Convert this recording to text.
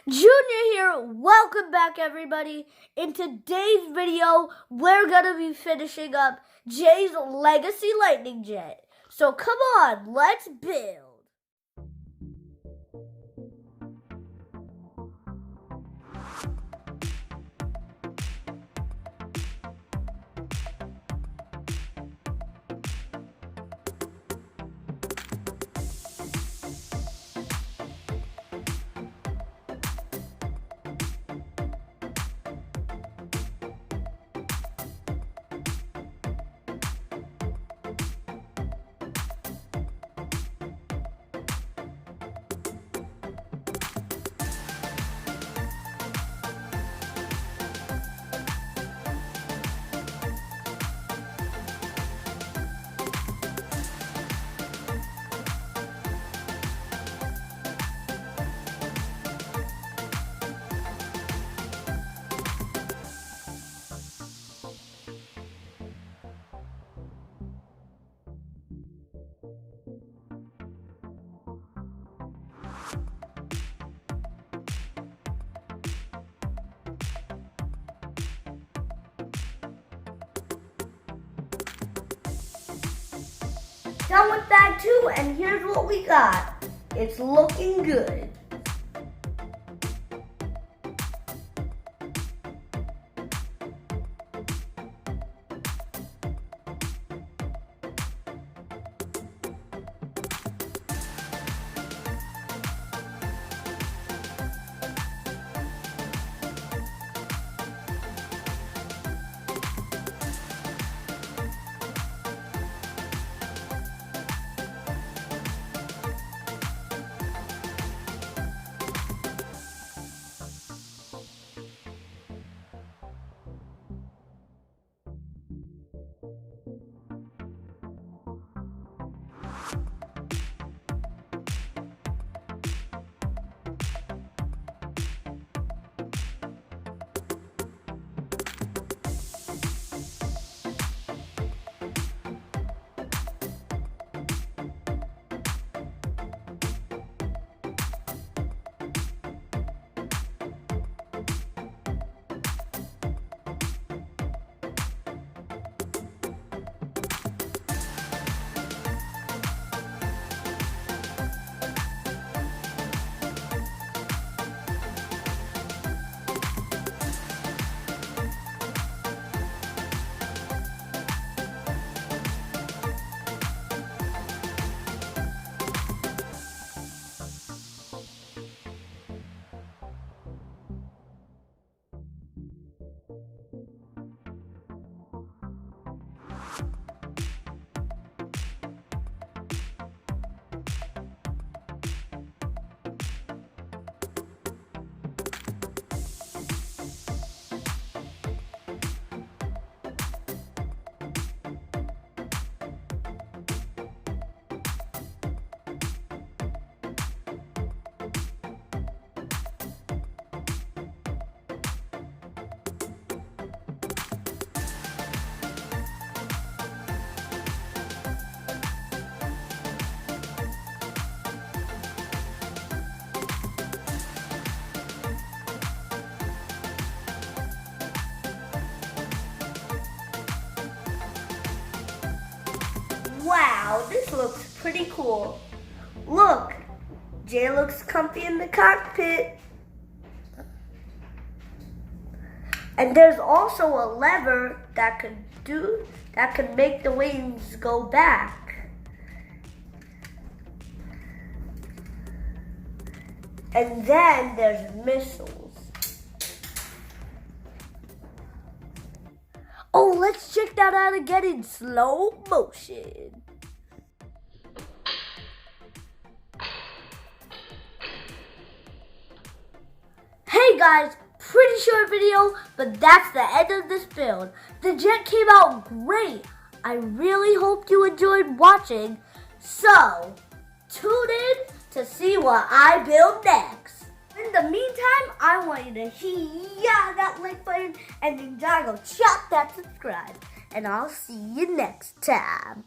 Junior here, welcome back everybody. In today's video, we're gonna be finishing up Jay's Legacy Lightning Jet. So come on, let's build. Done with that too, and here's what we got. It's looking good. Wow, this looks pretty cool. Look, Jay looks comfy in the cockpit. And there's also a lever that could make the wings go back. And then there's missiles. Oh, let's check that out again in slow motion. Hey guys, pretty short video, but that's the end of this build. The jet came out great. I really hope you enjoyed watching. So, tune in to see what I build next. In the meantime, I want you to hit that like button and then chop that subscribe. And I'll see you next time.